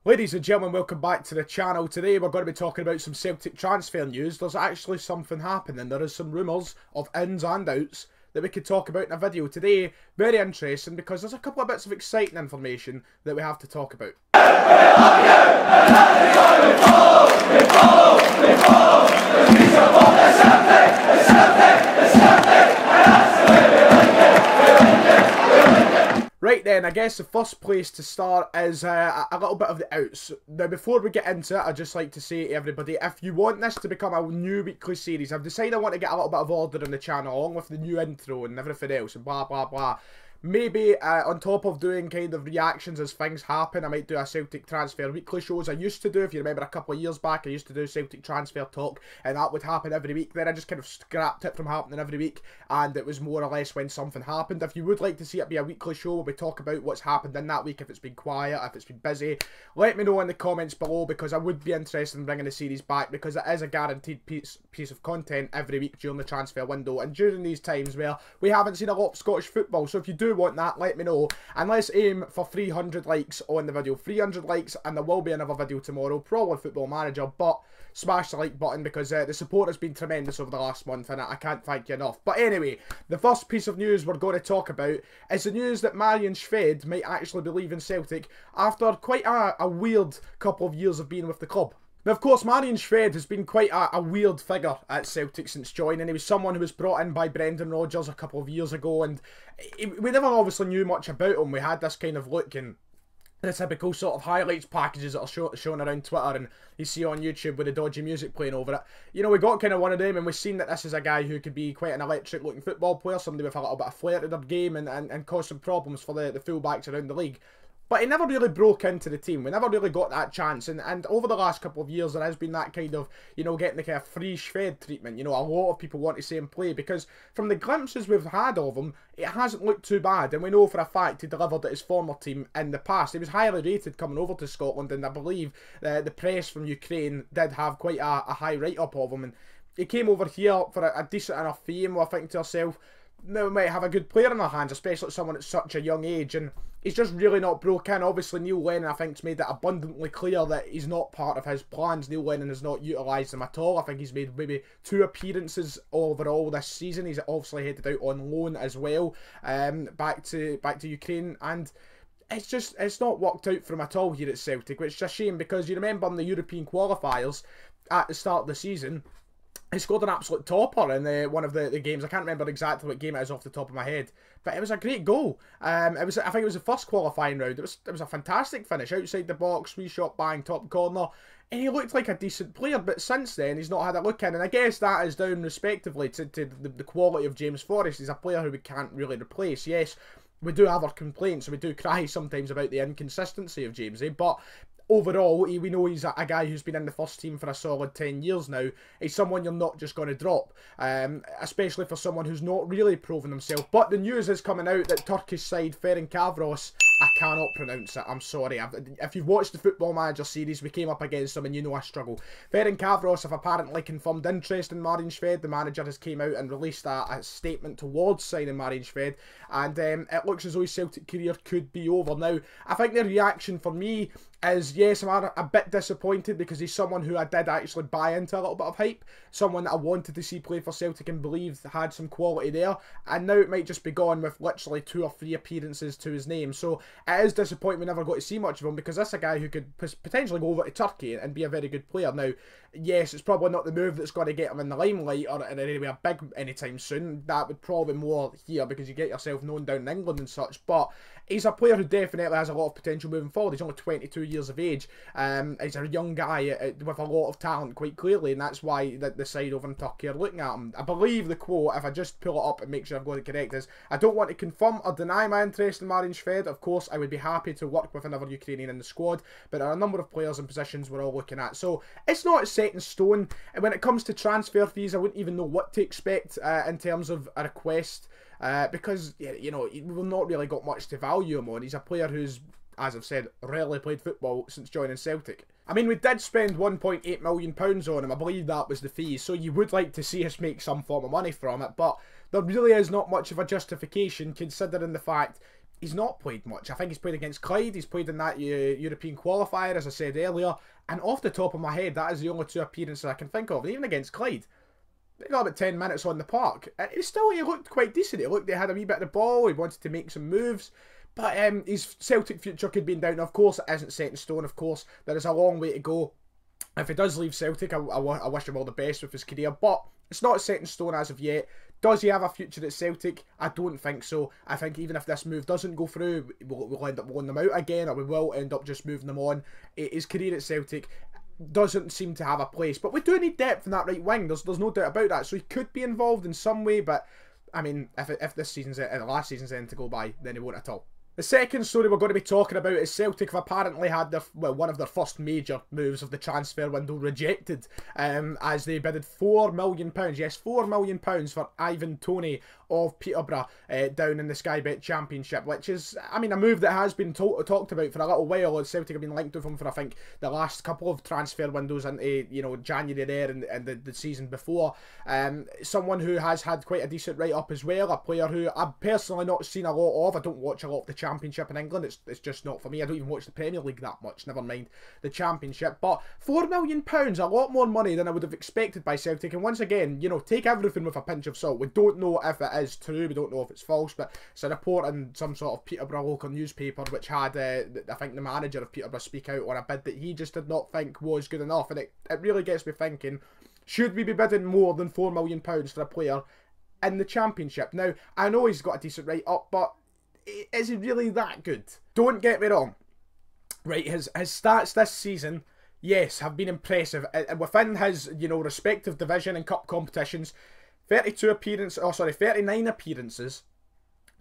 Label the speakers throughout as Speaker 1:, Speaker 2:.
Speaker 1: Ladies and gentlemen, welcome back to the channel. Today we're going to be talking about some Celtic transfer news. There's actually something happening. There is some rumours of ins and outs that we could talk about in a video today. Very interesting because there's a couple of bits of exciting information that we have to talk about. Right then, I guess the first place to start is a little bit of the outs. Now, before we get into it, I'd just like to say to everybody, if you want this to become a new weekly series, I've decided I want to get a little bit of order in the channel, along with the new intro and everything else, and blah, blah, blah. Maybe on top of doing kind of reactions as things happen, I might do a Celtic transfer weekly shows. I used to do, if you remember a couple of years back, I used to do Celtic transfer talk, and that would happen every week. Then I just kind of scrapped it from happening every week, and it was more or less when something happened. If you would like to see it be a weekly show where we talk about what's happened in that week, if it's been quiet, if it's been busy, let me know in the comments below, because I would be interested in bringing the series back, because it is a guaranteed piece of content every week during the transfer window, and during these times where we haven't seen a lot of Scottish football. So if you do want that, let me know, and let's aim for 300 likes on the video. 300 likes and there will be another video tomorrow, probably Football Manager, but smash the like button because the support has been tremendous over the last month and I can't thank you enough. But anyway, the first piece of news we're going to talk about is the news that SHVED might actually be leaving Celtic after quite a weird couple of years of being with the club. Now, of course, SHVED has been quite a weird figure at Celtic since joining. He was someone who was brought in by Brendan Rodgers a couple of years ago, and we never obviously knew much about him. We had this kind of look and the typical sort of highlights packages that are shown around Twitter and you see on YouTube with the dodgy music playing over it. You know, we got kind of one of them, and we've seen that this is a guy who could be quite an electric looking football player, somebody with a little bit of flair to their game and cause some problems for the fullbacks around the league. But he never really broke into the team. We never really got that chance. And over the last couple of years, there has been that kind of, you know, getting the kind of free SHVED treatment. You know, a lot of people want to see him play because from the glimpses we've had of him, it hasn't looked too bad. And we know for a fact he delivered at his former team in the past. He was highly rated coming over to Scotland, and I believe the press from Ukraine did have quite a high write-up of him. And he came over here for a decent enough fee, and we're thinking to ourselves, now we might have a good player in our hands, especially someone at such a young age, and he's just really not broke in. Obviously, Neil Lennon, I think, has made it abundantly clear that he's not part of his plans. Neil Lennon has not utilised him at all. I think he's made maybe 2 appearances overall this season. He's obviously headed out on loan as well, back to Ukraine, and it's not worked out for him at all here at Celtic, which is a shame because you remember in the European qualifiers at the start of the season, he scored an absolute topper in one of the games. I can't remember exactly what game it is off the top of my head, but it was a great goal. I think it was the first qualifying round. It was a fantastic finish, outside the box, 3-shot bang, top corner, and he looked like a decent player. But since then, he's not had a look in, and I guess that is down respectively to the quality of James Forrest. He's a player who we can't really replace. Yes, we do have our complaints, and we do cry sometimes about the inconsistency of Jamesy, but overall, we know he's a guy who's been in the first team for a solid 10 years now. He's someone you're not just going to drop, especially for someone who's not really proven himself. But the news is coming out that Turkish side Ferencvaros, I cannot pronounce it, I'm sorry. If you've watched the Football Manager series, we came up against them and you know I struggle. Ferencvaros have apparently confirmed interest in SHVED. The manager has came out and released a statement towards signing SHVED, and it looks as though his Celtic career could be over. Now, I think the reaction for me is, yes, I'm a bit disappointed because he's someone who I did actually buy into a little bit of hype, someone that I wanted to see play for Celtic and believed had some quality there, and now it might just be gone with literally 2 or 3 appearances to his name. So it is disappointing we never got to see much of him, because that's a guy who could potentially go over to Turkey and be a very good player. Now, yes, it's probably not the move that's going to get him in the limelight or in any way big anytime soon. That would probably be more here because you get yourself known down in England and such, but he's a player who definitely has a lot of potential moving forward. He's only 22 years of age. He's a young guy with a lot of talent, quite clearly, and that's why the side over in Turkey are looking at him. I believe the quote, if I just pull it up and make sure I've got it correct, is, "I don't want to confirm or deny my interest in SHVED. Of course, I would be happy to work with another Ukrainian in the squad, but there are a number of players and positions we're all looking at." So it's not set in stone. And when it comes to transfer fees, I wouldn't even know what to expect in terms of a request, because, you know, we've not really got much to value him on. He's a player who's, as I've said, rarely played football since joining Celtic. I mean, we did spend £1.8 million on him. I believe that was the fee, so you would like to see us make some form of money from it, but there really is not much of a justification considering the fact he's not played much. I think he's played against Clyde, he's played in that European qualifier, as I said earlier, and off the top of my head, that is the only 2 appearances I can think of, and even against Clyde. He got about 10 minutes on the park. And he looked quite decent. He had a wee bit of the ball. He wanted to make some moves. But his Celtic future could be in doubt. Of course, it isn't set in stone. Of course, there is a long way to go. If he does leave Celtic, I wish him all the best with his career. But it's not set in stone as of yet. Does he have a future at Celtic? I don't think so. I think even if this move doesn't go through, we'll end up loaning them out again, or we will end up just moving them on. His career at Celtic doesn't seem to have a place, but we do need depth in that right wing. There's no doubt about that. So he could be involved in some way, but I mean, if this season's last season's end to go by, then he won't at all. The second story we're going to be talking about is Celtic have apparently had one of their first major moves of the transfer window rejected, as they bidded £4 million. Yes, £4 million for Ivan Toney of Peterborough down in the Sky Bet Championship, which is, I mean, a move that has been talked about for a little while. Celtic have been linked with him for, I think, the last couple of transfer windows into, you know, January there and the season before. Someone who has had quite a decent write-up as well, a player who I've personally not seen a lot of. I don't watch a lot of the Championship in England. It's just not for me. I don't even watch the Premier League that much, never mind the Championship. But £4 million, a lot more money than I would have expected by Celtic. And once again, you know, take everything with a pinch of salt. We don't know if it is true, we don't know if it's false, but it's a report in some sort of Peterborough local newspaper which had, I think, the manager of Peterborough speak out on a bid that he just did not think was good enough. And it really gets me thinking, should we be bidding more than £4 million for a player in the Championship? Now, I know he's got a decent write-up, but is he really that good? Don't get me wrong. Right, his stats this season, yes, have been impressive. And within his, you know, respective division and cup competitions, 39 appearances,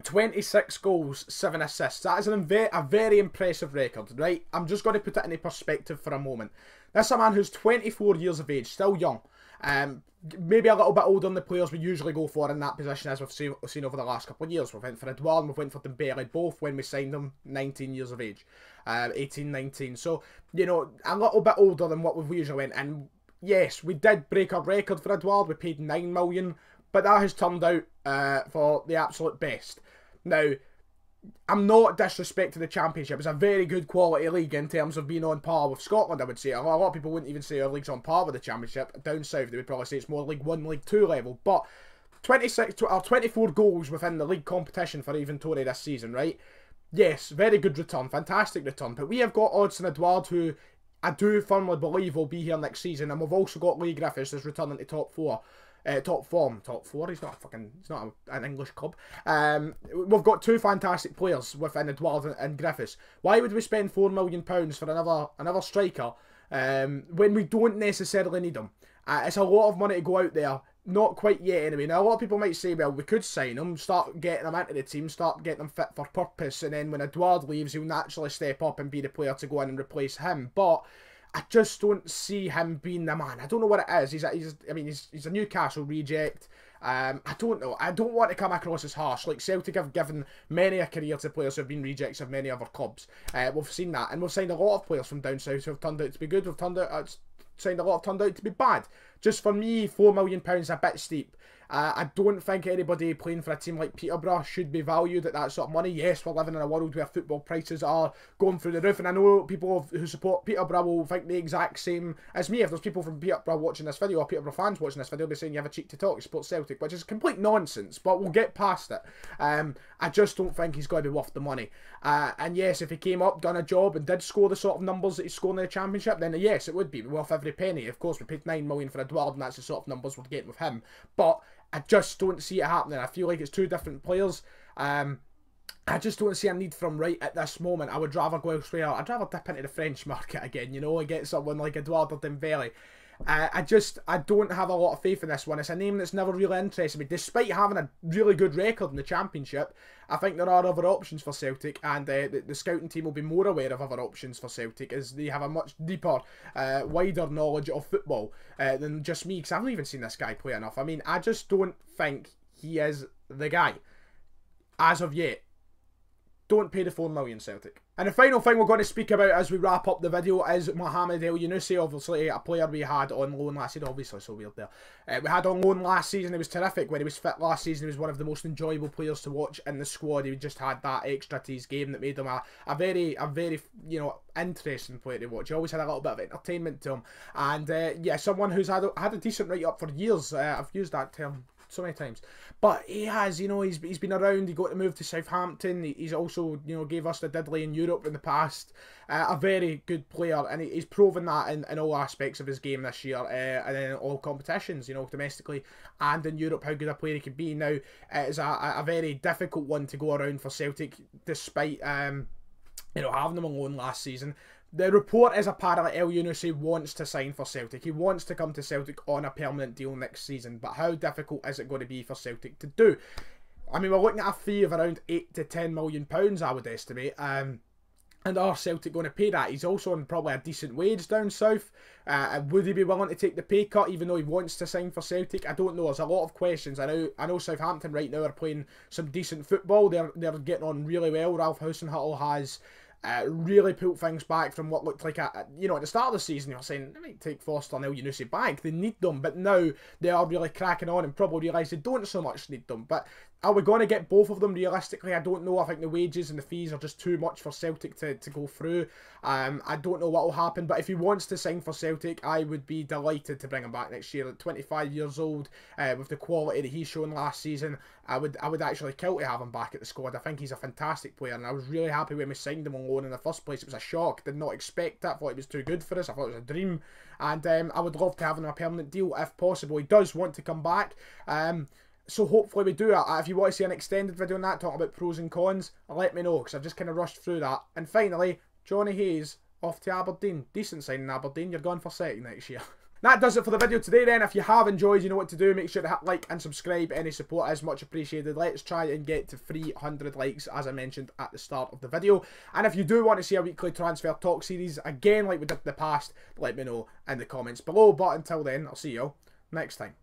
Speaker 1: 26 goals, 7 assists. That is a very impressive record, right? I'm just going to put it into perspective for a moment. That's a man who's 24 years of age, still young. Maybe a little bit older than the players we usually go for in that position, as we've seen over the last couple of years. We went for Edouard and we went for Dembele, both when we signed them, 19 years of age. 18, 19. So, you know, a little bit older than what we've usually went. And yes, we did break our record for Edouard. We paid £9 million, but that has turned out for the absolute best. Now, I'm not disrespecting the Championship. It's a very good quality league in terms of being on par with Scotland, I would say. A lot of people wouldn't even say our league's on par with the Championship. Down south, they would probably say it's more League 1, League 2 level. But 24 goals within the league competition for Ivan Toney this season, right? Yes, very good return, fantastic return. But we have got Odsonne Edouard, who I do firmly believe will be here next season. And we've also got Lee Griffiths as returning to top four. Top four. He's not an English club. We've got 2 fantastic players within Edouard and Griffiths. Why would we spend £4 million for another striker when we don't necessarily need him? It's a lot of money to go out there. Not quite yet, anyway. Now, a lot of people might say, well, we could sign him, start getting him into the team, start getting him fit for purpose, and then when Edouard leaves, he'll naturally step up and be the player to go in and replace him. But I just don't see him being the man. I don't know what it is. He's a Newcastle reject. I don't know. I don't want to come across as harsh. Like, Celtic have given many a career to players who have been rejects of many other clubs. We've seen that. And we've signed a lot of players from down south who have turned out to be good. Signed a lot have turned out to be bad. Just for me, £4 million is a bit steep. I don't think anybody playing for a team like Peterborough should be valued at that sort of money. Yes, we're living in a world where football prices are going through the roof, and I know people who support Peterborough will think the exact same as me. If there's people from Peterborough watching this video, or Peterborough fans watching this video, they'll be saying you have a cheek to talk, you support Celtic, which is complete nonsense, but we'll get past it. I just don't think he's going to be worth the money. And yes, if he came up, done a job, and did score the sort of numbers that he's scoring in the Championship, then yes, it would be worth every penny. Of course, we paid £9 million for Edouard, and that's the sort of numbers we're getting with him. But I just don't see it happening. I feel like it's 2 different players. I just don't see a need for him right at this moment. I would rather go elsewhere. I'd rather dip into the French market again, you know, and get someone like Edouard or Dembele. I don't have a lot of faith in this one. It's a name that's never really interested me. Despite having a really good record in the Championship, I think there are other options for Celtic, and the scouting team will be more aware of other options for Celtic, as they have a much deeper, wider knowledge of football than just me, because I haven't even seen this guy play enough. I mean, I just don't think he is the guy as of yet. Don't pay the 4 million, Celtic. And the final thing we're going to speak about as we wrap up the video is Mohamed Elyounoussi, obviously a player we had on loan last season. Obviously, so weird there. We had on loan last season. He was terrific. When he was fit last season, he was one of the most enjoyable players to watch in the squad. He just had that extra to his game that made him a very, you know, interesting player to watch. He always had a little bit of entertainment to him. And yeah, someone who's had a decent write-up for years. I've used that term so many times, but he has, you know, he's been around. He got to move to Southampton. He's also, you know, gave us the diddly in Europe in the past. A very good player, and he's proven that in all aspects of his game this year, and in all competitions, you know, domestically and in Europe, how good a player he can be. Now, it is a very difficult one to go around for Celtic, despite you know, having him on loan last season. The report is apparently Elyounoussi wants to sign for Celtic. He wants to come to Celtic on a permanent deal next season. But how difficult is it going to be for Celtic to do? I mean, we're looking at a fee of around £8 to £10 million, I would estimate. And are Celtic going to pay that? He's also on probably a decent wage down south. Would he be willing to take the pay cut even though he wants to sign for Celtic? I don't know. There's a lot of questions. I know Southampton right now are playing some decent football. They're getting on really well. Ralph Hasenhüttl has really pulled things back from what looked like you know, at the start of the season you were saying they might take Foster and Elyounoussi back, they need them, but now they are really cracking on and probably realise they don't so much need them. But are we going to get both of them realistically? I don't know. I think the wages and the fees are just too much for Celtic to go through. I don't know what will happen, but if he wants to sign for Celtic, I would be delighted to bring him back next year. At 25 years old, with the quality that he's shown last season, I would actually kill to have him back at the squad. I think he's a fantastic player, and I was really happy when we signed him on loan in the first place. It was a shock. Did not expect that. Thought he was too good for us. I thought it was a dream, and I would love to have him on a permanent deal if possible. He does want to come back. So hopefully we do. If you want to see an extended video on that, talking about pros and cons, let me know, because I've just kind of rushed through that. And finally, Johnny Hayes off to Aberdeen. Decent signing in Aberdeen. You're gone for Celtic next year. That does it for the video today then. If you have enjoyed, you know what to do. Make sure to hit like and subscribe. Any support is much appreciated. Let's try and get to 300 likes, as I mentioned at the start of the video. And if you do want to see a weekly transfer talk series, again like we did in the past, let me know in the comments below. But until then, I'll see you all next time.